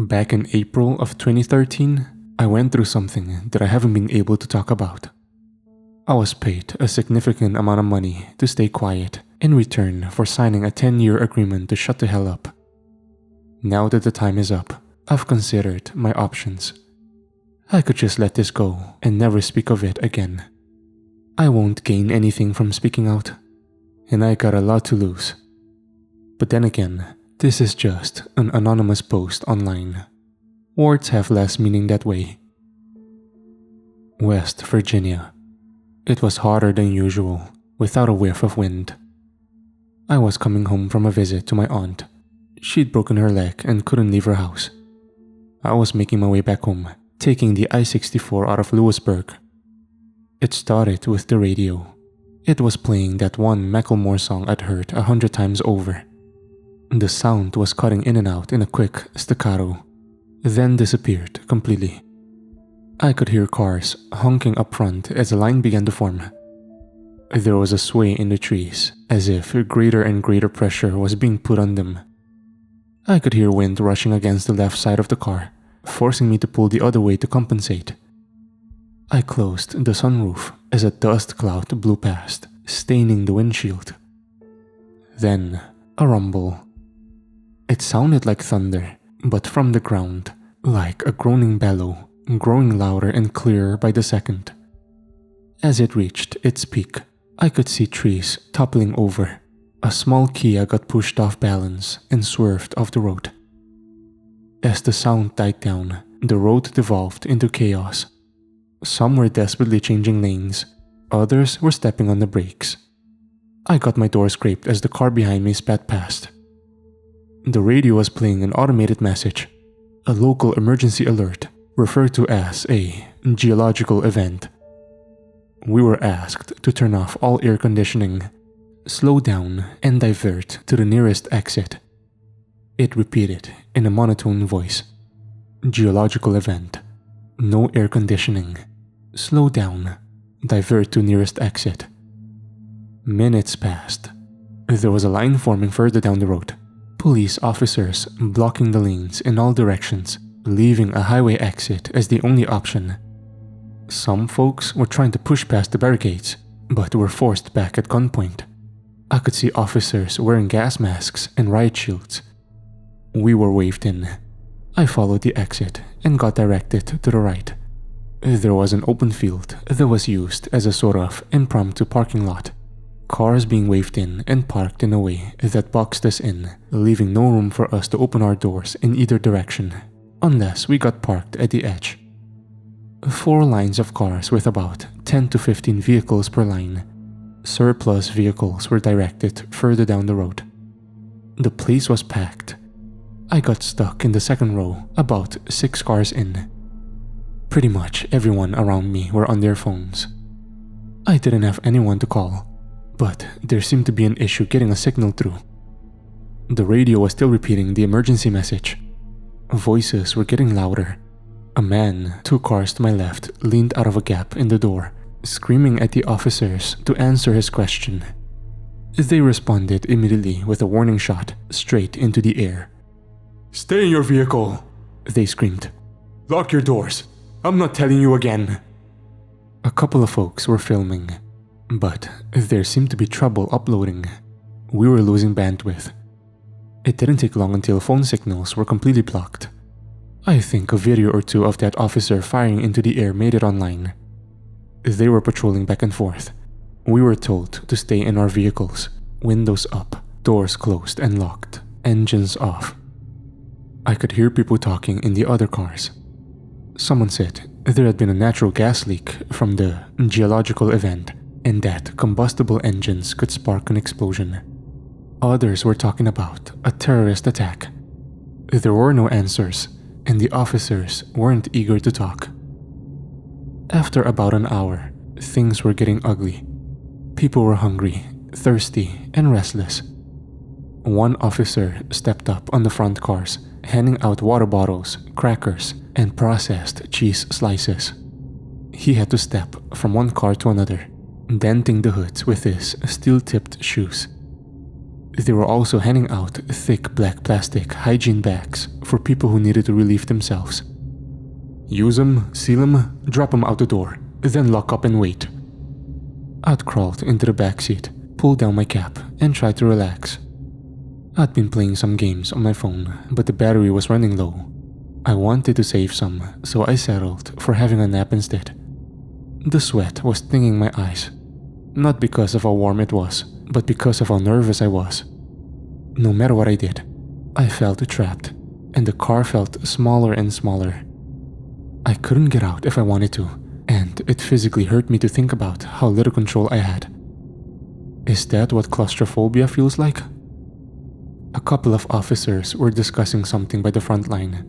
Back in April of 2013, I went through something that I haven't been able to talk about. I was paid a significant amount of money to stay quiet in return for signing a 10-year agreement to shut the hell up. Now that the time is up, I've considered my options. I could just let this go and never speak of it again. I won't gain anything from speaking out, and I got a lot to lose. But then again, this is just an anonymous post online. Words have less meaning that way. West Virginia. It was hotter than usual, without a whiff of wind. I was coming home from a visit to my aunt. She'd broken her leg and couldn't leave her house. I was making my way back home, taking the I-64 out of Lewisburg. It started with the radio. It was playing that one Macklemore song I'd heard 100 times over. The sound was cutting in and out in a quick staccato, then disappeared completely. I could hear cars honking up front as a line began to form. There was a sway in the trees, as if greater and greater pressure was being put on them. I could hear wind rushing against the left side of the car, forcing me to pull the other way to compensate. I closed the sunroof as a dust cloud blew past, staining the windshield. Then, a rumble. It sounded like thunder, but from the ground, like a groaning bellow, growing louder and clearer by the second. As it reached its peak, I could see trees toppling over. A small Kia got pushed off balance and swerved off the road. As the sound died down, the road devolved into chaos. Some were desperately changing lanes, others were stepping on the brakes. I got my door scraped as the car behind me sped past. The radio was playing an automated message, a local emergency alert, referred to as a geological event. We were asked to turn off all air conditioning, slow down, and divert to the nearest exit. It repeated in a monotone voice. Geological event. No air conditioning. Slow down. Divert to nearest exit. Minutes passed. There was a line forming further down the road. Police officers blocking the lanes in all directions, leaving a highway exit as the only option. Some folks were trying to push past the barricades, but were forced back at gunpoint. I could see officers wearing gas masks and riot shields. We were waved in. I followed the exit and got directed to the right. There was an open field that was used as a sort of impromptu parking lot. Cars being waved in and parked in a way that boxed us in, leaving no room for us to open our doors in either direction, unless we got parked at the edge. 4 lines of cars with about 10 to 15 vehicles per line. Surplus vehicles were directed further down the road. The place was packed. I got stuck in the second row, about 6 cars in. Pretty much everyone around me were on their phones. I didn't have anyone to call, but there seemed to be an issue getting a signal through. The radio was still repeating the emergency message. Voices were getting louder. A man 2 cars to my left leaned out of a gap in the door, screaming at the officers to answer his question. They responded immediately with a warning shot straight into the air. "Stay in your vehicle," they screamed. "Lock your doors. I'm not telling you again." A couple of folks were filming, but there seemed to be trouble uploading. We were losing bandwidth. It didn't take long until phone signals were completely blocked. I think a video or 2 of that officer firing into the air made it online. They were patrolling back and forth. We were told to stay in our vehicles, windows up, doors closed and locked, engines off. I could hear people talking in the other cars. Someone said there had been a natural gas leak from the geological event and that combustible engines could spark an explosion. Others were talking about a terrorist attack. There were no answers, and the officers weren't eager to talk. After about an hour, things were getting ugly. People were hungry, thirsty, and restless. One officer stepped up on the front cars, handing out water bottles, crackers, and processed cheese slices. He had to step from one car to another, denting the hoods with his steel-tipped shoes. They were also handing out thick black plastic hygiene bags for people who needed to relieve themselves. Use them, seal them, drop them out the door, then lock up and wait. I'd crawled into the backseat, pulled down my cap, and tried to relax. I'd been playing some games on my phone, but the battery was running low. I wanted to save some, so I settled for having a nap instead. The sweat was stinging my eyes, not because of how warm it was, but because of how nervous I was. No matter what I did, I felt trapped, and the car felt smaller and smaller. I couldn't get out if I wanted to, and it physically hurt me to think about how little control I had. Is that what claustrophobia feels like? A couple of officers were discussing something by the front line.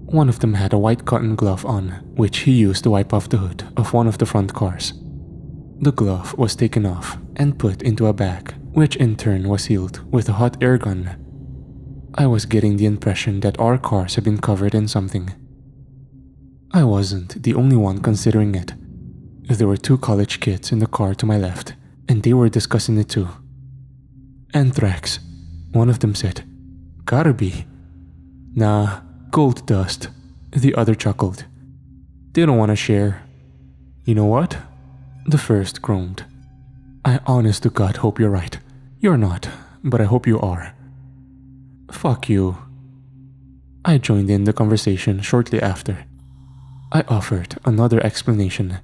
One of them had a white cotton glove on, which he used to wipe off the hood of one of the front cars. The glove was taken off and put into a bag, which in turn was sealed with a hot air gun. I was getting the impression that our cars had been covered in something. I wasn't the only one considering it. There were 2 college kids in the car to my left, and they were discussing it too. Anthrax, one of them said. Gotta be. Nah, gold dust, the other chuckled. They don't want to share. You know what? The first groaned. I honest to God hope you're right. You're not, but I hope you are. Fuck you. I joined in the conversation shortly after. I offered another explanation.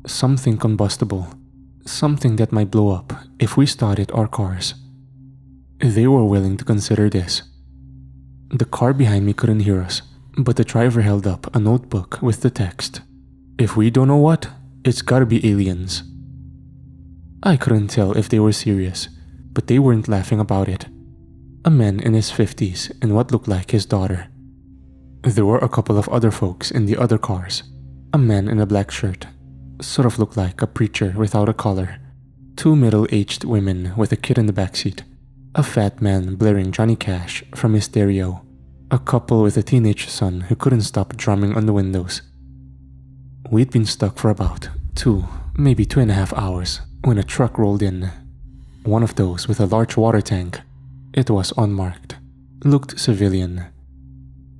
Something combustible. Something that might blow up if we started our cars. They were willing to consider this. The car behind me couldn't hear us, but the driver held up a notebook with the text. If we don't know what, it's gotta be aliens. I couldn't tell if they were serious, but they weren't laughing about it. A man in his 50s and what looked like his daughter. There were a couple of other folks in the other cars. A man in a black shirt, sort of looked like a preacher without a collar. 2 middle-aged women with a kid in the backseat. A fat man blaring Johnny Cash from his stereo. A couple with a teenage son who couldn't stop drumming on the windows. We'd been stuck for about 2, maybe 2.5 hours when a truck rolled in. One of those with a large water tank. It was unmarked. Looked civilian.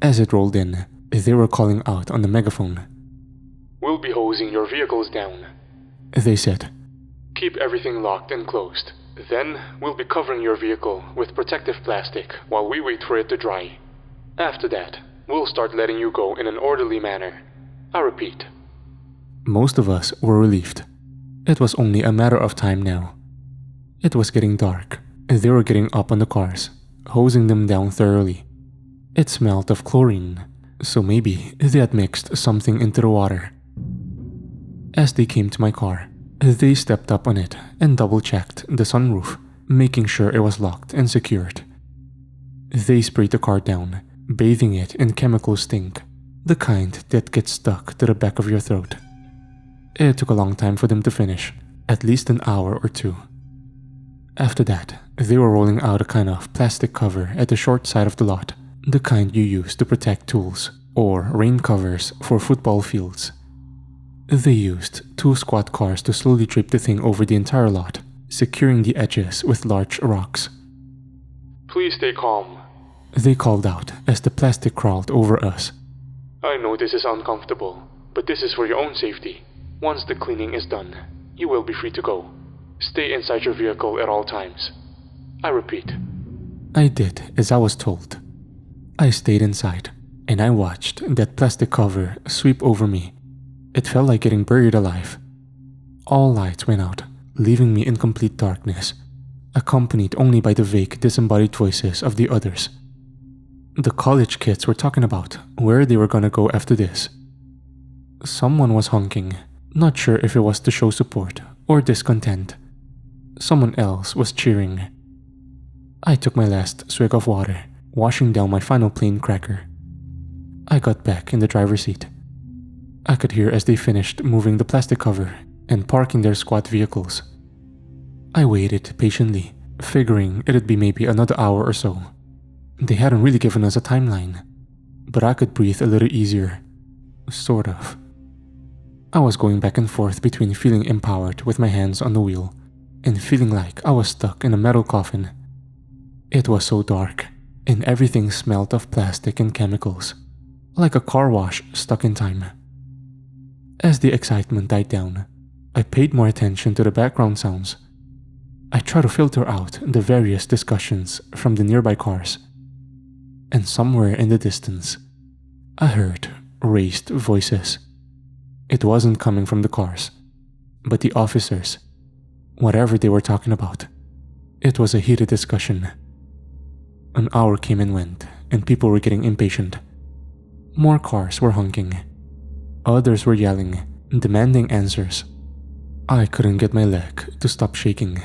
As it rolled in, they were calling out on the megaphone. We'll be hosing your vehicles down, they said. Keep everything locked and closed. Then we'll be covering your vehicle with protective plastic while we wait for it to dry. After that, we'll start letting you go in an orderly manner. I repeat. Most of us were relieved. It was only a matter of time now. It was getting dark, and they were getting up on the cars, hosing them down thoroughly. It smelled of chlorine, so maybe they had mixed something into the water. As they came to my car, they stepped up on it and double-checked the sunroof, making sure it was locked and secured. They sprayed the car down, bathing it in chemical stink, the kind that gets stuck to the back of your throat. It took a long time for them to finish, at least an hour or 2. After that, they were rolling out a kind of plastic cover at the short side of the lot, the kind you use to protect tools, or rain covers for football fields. They used 2 squad cars to slowly drape the thing over the entire lot, securing the edges with large rocks. Please stay calm, they called out as the plastic crawled over us. I know this is uncomfortable, but this is for your own safety. Once the cleaning is done, you will be free to go. Stay inside your vehicle at all times. I repeat. I did as I was told. I stayed inside, and I watched that plastic cover sweep over me. It felt like getting buried alive. All lights went out, leaving me in complete darkness, accompanied only by the vague, disembodied voices of the others. The college kids were talking about where they were gonna go after this. Someone was honking, not sure if it was to show support or discontent. Someone else was cheering. I took my last swig of water, washing down my final plain cracker. I got back in the driver's seat. I could hear as they finished moving the plastic cover and parking their squad vehicles. I waited patiently, figuring it'd be maybe another hour or so. They hadn't really given us a timeline, but I could breathe a little easier. Sort of. I was going back and forth between feeling empowered with my hands on the wheel and feeling like I was stuck in a metal coffin. It was so dark, and everything smelled of plastic and chemicals, like a car wash stuck in time. As the excitement died down, I paid more attention to the background sounds. I tried to filter out the various discussions from the nearby cars. And somewhere in the distance, I heard raised voices. It wasn't coming from the cars, but the officers, whatever they were talking about. It was a heated discussion. An hour came and went, and people were getting impatient. More cars were honking. Others were yelling, demanding answers. I couldn't get my leg to stop shaking.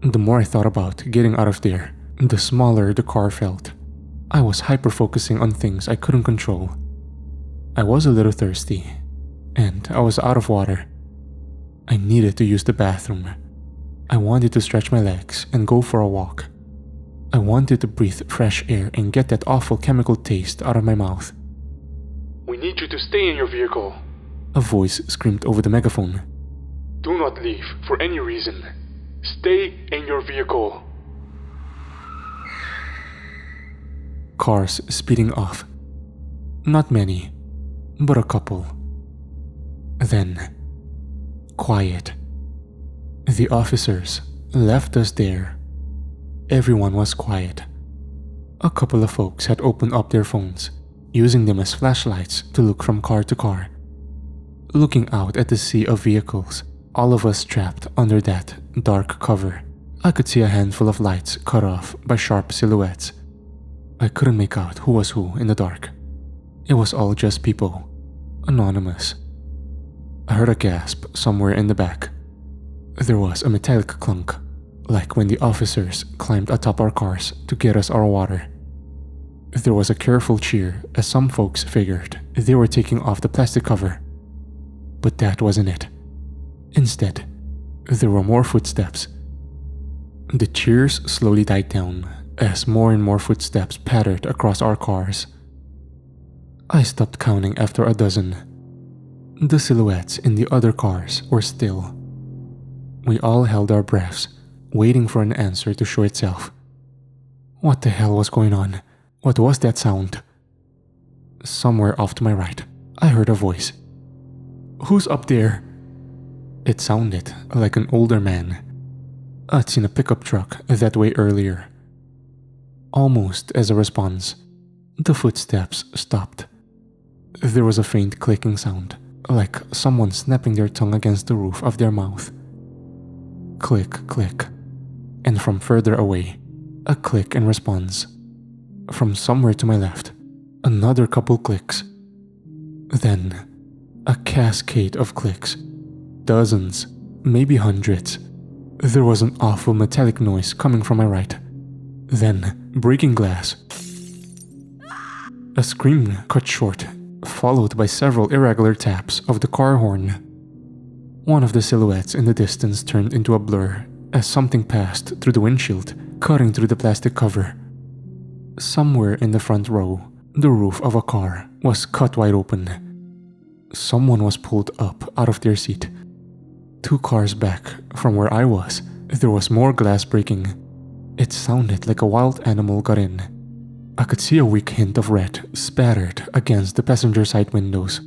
The more I thought about getting out of there, the smaller the car felt. I was hyper-focusing on things I couldn't control. I was a little thirsty, and I was out of water. I needed to use the bathroom. I wanted to stretch my legs and go for a walk. I wanted to breathe fresh air and get that awful chemical taste out of my mouth. "We need you to stay in your vehicle," a voice screamed over the megaphone. "Do not leave for any reason. Stay in your vehicle." Cars speeding off. Not many, but a couple. Then, quiet. The officers left us there. Everyone was quiet. A couple of folks had opened up their phones, using them as flashlights to look from car to car. Looking out at the sea of vehicles, all of us trapped under that dark cover, I could see a handful of lights cut off by sharp silhouettes. I couldn't make out who was who in the dark. It was all just people, anonymous. I heard a gasp somewhere in the back. There was a metallic clunk, like when the officers climbed atop our cars to get us our water. There was a careful cheer as some folks figured they were taking off the plastic cover. But that wasn't it. Instead, there were more footsteps. The cheers slowly died down as more and more footsteps pattered across our cars. I stopped counting after a dozen. The silhouettes in the other cars were still. We all held our breaths, waiting for an answer to show itself. What the hell was going on? What was that sound? Somewhere off to my right, I heard a voice. "Who's up there?" It sounded like an older man. I'd seen a pickup truck that way earlier. Almost as a response, the footsteps stopped. There was a faint clicking sound, like someone snapping their tongue against the roof of their mouth. Click, click. And from further away, a click in response. From somewhere to my left, another couple clicks. Then, a cascade of clicks. Dozens, maybe hundreds. There was an awful metallic noise coming from my right. Then, breaking glass. A scream cut short, followed by several irregular taps of the car horn. One of the silhouettes in the distance turned into a blur as something passed through the windshield, cutting through the plastic cover. Somewhere in the front row, the roof of a car was cut wide open. Someone was pulled up out of their seat. 2 cars back from where I was, there was more glass breaking. It sounded like a wild animal got in. I could see a weak hint of red spattered against the passenger side windows.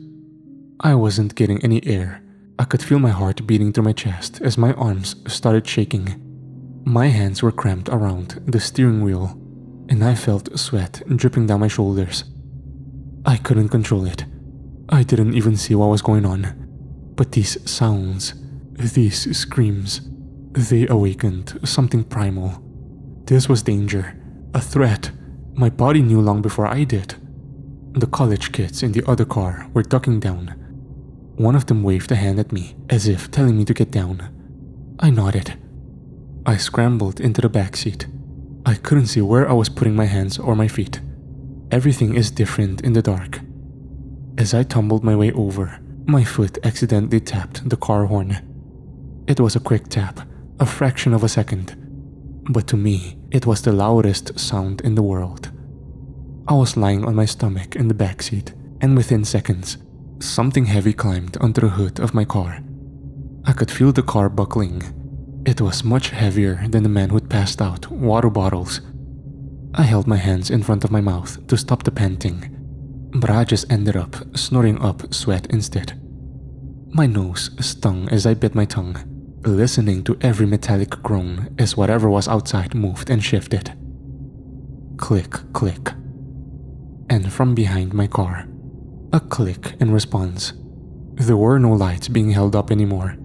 I wasn't getting any air. I could feel my heart beating through my chest as my arms started shaking. My hands were cramped around the steering wheel, and I felt sweat dripping down my shoulders. I couldn't control it. I didn't even see what was going on. But these sounds, these screams, they awakened something primal. This was danger, a threat. My body knew long before I did. The college kids in the other car were ducking down. One of them waved a hand at me, as if telling me to get down. I nodded. I scrambled into the back seat. I couldn't see where I was putting my hands or my feet. Everything is different in the dark. As I tumbled my way over, my foot accidentally tapped the car horn. It was a quick tap, a fraction of a second. But to me, it was the loudest sound in the world. I was lying on my stomach in the back seat, and within seconds, something heavy climbed onto the hood of my car. I could feel the car buckling. It was much heavier than the man who'd passed out water bottles. I held my hands in front of my mouth to stop the panting, but I just ended up snorting up sweat instead. My nose stung as I bit my tongue, listening to every metallic groan as whatever was outside moved and shifted. Click, click. And from behind my car, a click in response. There were no lights being held up anymore.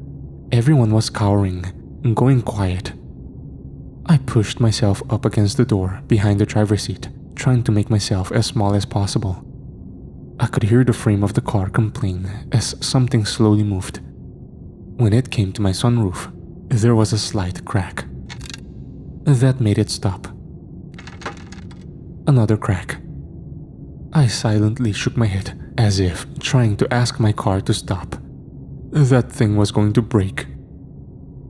Everyone was cowering and going quiet. I pushed myself up against the door behind the driver's seat, trying to make myself as small as possible. I could hear the frame of the car complain as something slowly moved. When it came to my sunroof, there was a slight crack. That made it stop. Another crack. I silently shook my head as if trying to ask my car to stop. That thing was going to break.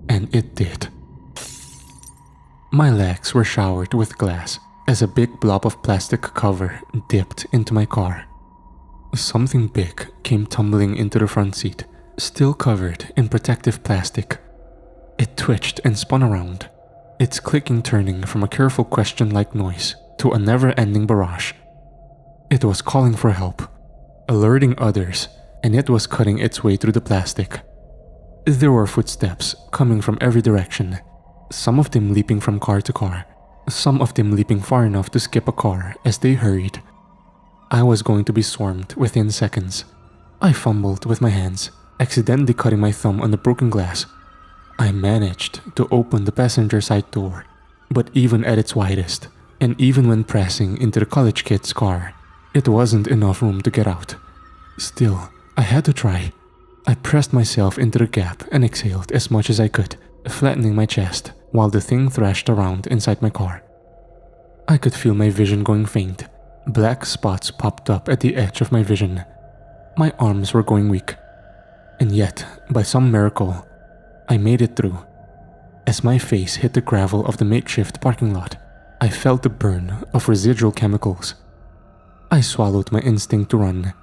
And it did. My legs were showered with glass as a big blob of plastic cover dipped into my car. Something big came tumbling into the front seat, still covered in protective plastic. It twitched and spun around, its clicking turning from a careful question-like noise to a never-ending barrage. It was calling for help, alerting others, and it was cutting its way through the plastic. There were footsteps coming from every direction, some of them leaping from car to car, some of them leaping far enough to skip a car as they hurried. I was going to be swarmed within seconds. I fumbled with my hands, accidentally cutting my thumb on the broken glass. I managed to open the passenger side door, but even at its widest, and even when pressing into the college kid's car, it wasn't enough room to get out. Still, I had to try. I pressed myself into the gap and exhaled as much as I could, flattening my chest while the thing thrashed around inside my car. I could feel my vision going faint. Black spots popped up at the edge of my vision. My arms were going weak. And yet, by some miracle, I made it through. As my face hit the gravel of the makeshift parking lot, I felt the burn of residual chemicals. I swallowed my instinct to run,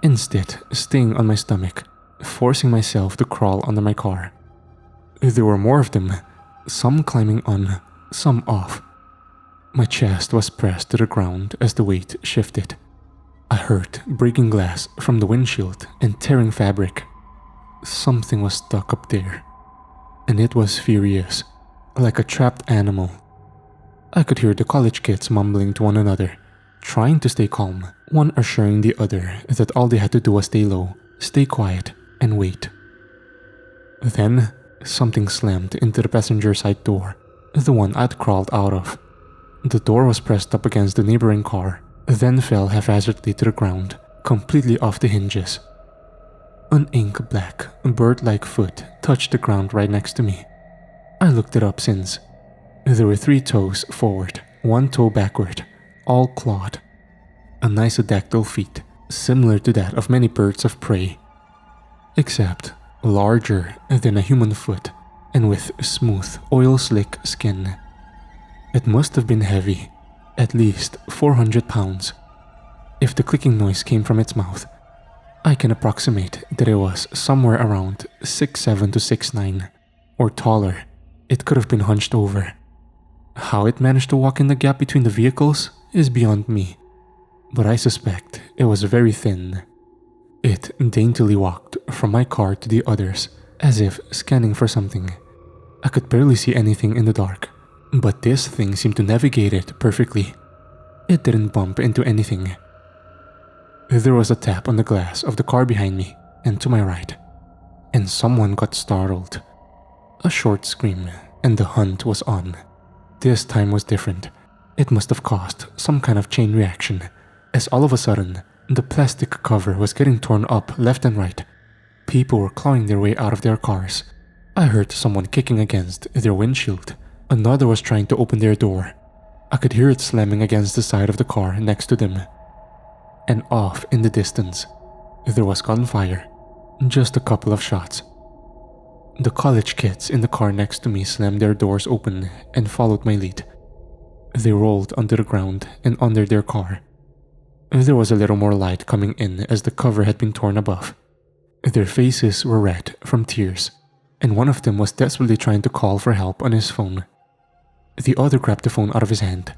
instead staying on my stomach, forcing myself to crawl under my car. There were more of them, some climbing on, some off. My chest was pressed to the ground as the weight shifted. I heard breaking glass from the windshield and tearing fabric. Something was stuck up there, and it was furious, like a trapped animal. I could hear the college kids mumbling to one another, trying to stay calm, one assuring the other that all they had to do was stay low, stay quiet, and wait. Then, something slammed into the passenger side door, the one I'd crawled out of. The door was pressed up against the neighboring car, then fell haphazardly to the ground, completely off the hinges. An ink-black, bird-like foot touched the ground right next to me. I looked it up since. There were 3 toes forward, 1 toe backward, all clawed. A nicodactyl feet, similar to that of many birds of prey, except larger than a human foot and with smooth, oil-slick skin. It must have been heavy, at least 400 pounds. If the clicking noise came from its mouth, I can approximate that it was somewhere around 6'7" to 6'9", or taller. It could have been hunched over. How it managed to walk in the gap between the vehicles is beyond me, but I suspect it was very thin. It daintily walked from my car to the others, as if scanning for something. I could barely see anything in the dark, but this thing seemed to navigate it perfectly. It didn't bump into anything. There was a tap on the glass of the car behind me and to my right, and someone got startled. A short scream, and the hunt was on. This time was different. It must have caused some kind of chain reaction, as all of a sudden, the plastic cover was getting torn up left and right. People were clawing their way out of their cars. I heard someone kicking against their windshield. Another was trying to open their door. I could hear it slamming against the side of the car next to them. And off in the distance, there was gunfire. Just a couple of shots. The college kids in the car next to me slammed their doors open and followed my lead. They rolled onto the ground and under their car. There was a little more light coming in as the cover had been torn above. Their faces were red from tears, and one of them was desperately trying to call for help on his phone. The other grabbed the phone out of his hand.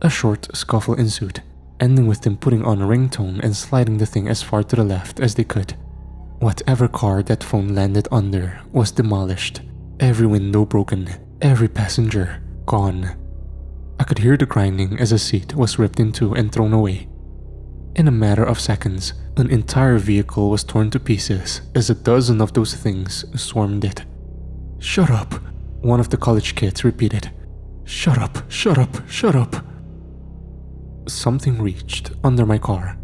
A short scuffle ensued, ending with them putting on a ringtone and sliding the thing as far to the left as they could. Whatever car that phone landed under was demolished, every window broken, every passenger gone. I could hear the grinding as a seat was ripped in two and thrown away. In a matter of seconds, an entire vehicle was torn to pieces as a dozen of those things swarmed it. "Shut up," one of the college kids repeated. "Shut up, shut up, shut up." Something reached under my car.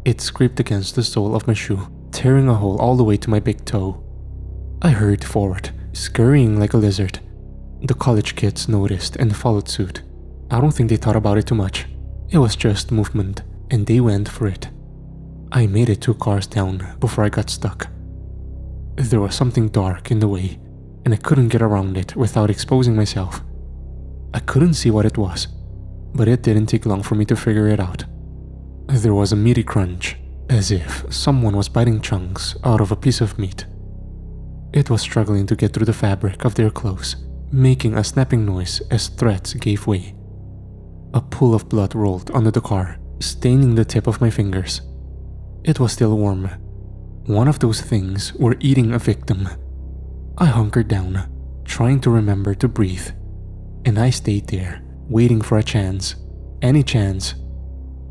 It scraped against the sole of my shoe, tearing a hole all the way to my big toe. I hurried forward, scurrying like a lizard. The college kids noticed and followed suit. I don't think they thought about it too much. It was just movement, and they went for it. I made it 2 cars down before I got stuck. There was something dark in the way, and I couldn't get around it without exposing myself. I couldn't see what it was, but it didn't take long for me to figure it out. There was a meaty crunch, as if someone was biting chunks out of a piece of meat. It was struggling to get through the fabric of their clothes, making a snapping noise as threads gave way. A pool of blood rolled under the car, staining the tip of my fingers. It was still warm. One of those things were eating a victim. I hunkered down, trying to remember to breathe, and I stayed there, waiting for a chance, any chance.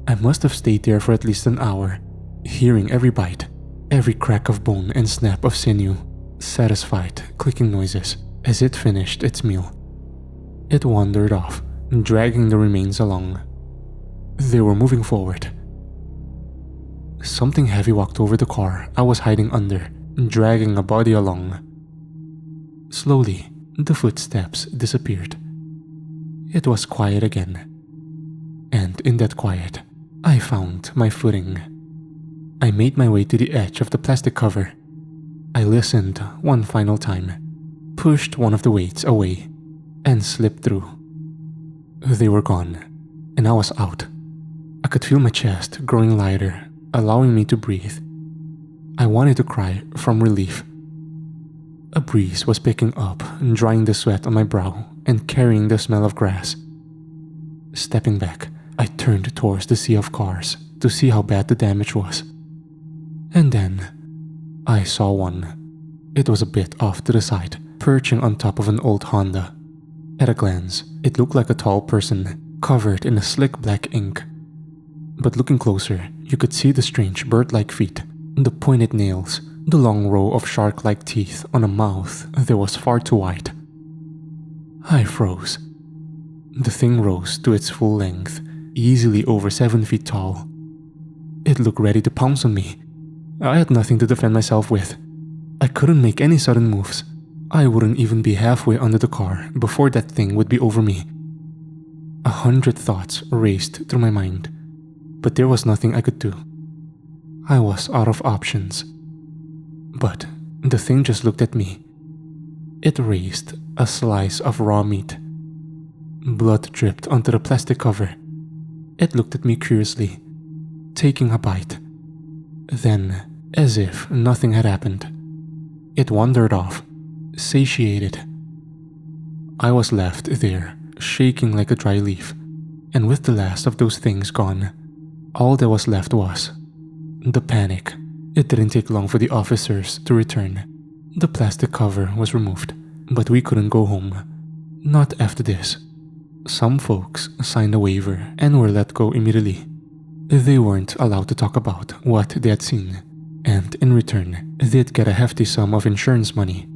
I must have stayed there for at least an hour, hearing every bite, every crack of bone and snap of sinew, satisfied clicking noises as it finished its meal. It wandered off, dragging the remains along. They were moving forward. Something heavy walked over the car I was hiding under, dragging a body along. Slowly, the footsteps disappeared. It was quiet again. And in that quiet, I found my footing. I made my way to the edge of the plastic cover. I listened one final time, pushed one of the weights away, and slipped through. They were gone, and I was out. I could feel my chest growing lighter, allowing me to breathe. I wanted to cry from relief. A breeze was picking up, drying the sweat on my brow and carrying the smell of grass. Stepping back, I turned towards the sea of cars to see how bad the damage was. And then, I saw one. It was a bit off to the side, perching on top of an old Honda. At a glance, it looked like a tall person, covered in a slick black ink. But looking closer, you could see the strange bird-like feet, the pointed nails, the long row of shark-like teeth on a mouth that was far too wide. I froze. The thing rose to its full length, easily over 7 feet tall. It looked ready to pounce on me. I had nothing to defend myself with. I couldn't make any sudden moves. I wouldn't even be halfway under the car before that thing would be over me. 100 thoughts raced through my mind, but there was nothing I could do. I was out of options. But the thing just looked at me. It raised a slice of raw meat. Blood dripped onto the plastic cover. It looked at me curiously, taking a bite. Then, as if nothing had happened, it wandered off, satiated. I was left there, shaking like a dry leaf, and with the last of those things gone, all that was left was the panic. It didn't take long for the officers to return. The plastic cover was removed, but we couldn't go home. Not after this. Some folks signed a waiver and were let go immediately. They weren't allowed to talk about what they had seen, and in return, they'd get a hefty sum of insurance money.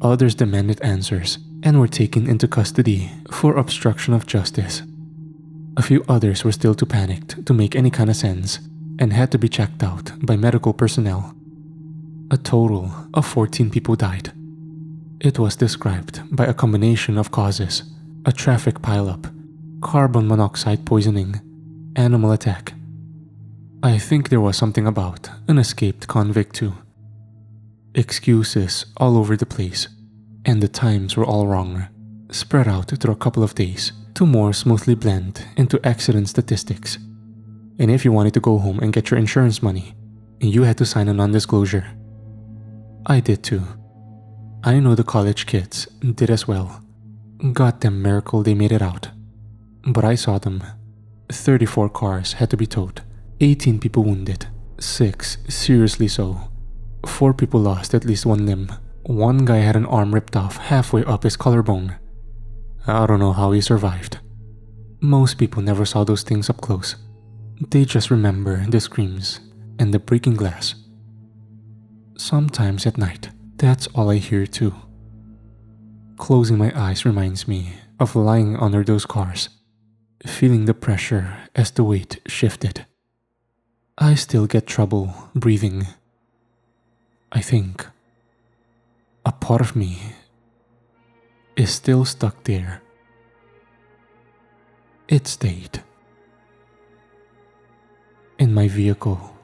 Others demanded answers and were taken into custody for obstruction of justice. A few others were still too panicked to make any kind of sense and had to be checked out by medical personnel. A total of 14 people died. It was described by a combination of causes: a traffic pileup, carbon monoxide poisoning, animal attack. I think there was something about an escaped convict too. Excuses all over the place, and the times were all wrong, spread out through a couple of days to more smoothly blend into accident statistics. And if you wanted to go home and get your insurance money, you had to sign a non-disclosure. I did too. I know the college kids did as well. Goddamn miracle they made it out. But I saw them. 34 cars had to be towed, 18 people wounded, 6 seriously so. 4 people lost at least one limb. One guy had an arm ripped off halfway up his collarbone. I don't know how he survived. Most people never saw those things up close. They just remember the screams and the breaking glass. Sometimes at night, that's all I hear too. Closing my eyes reminds me of lying under those cars, feeling the pressure as the weight shifted. I still get trouble breathing. I think a part of me is still stuck there. It stayed in my vehicle.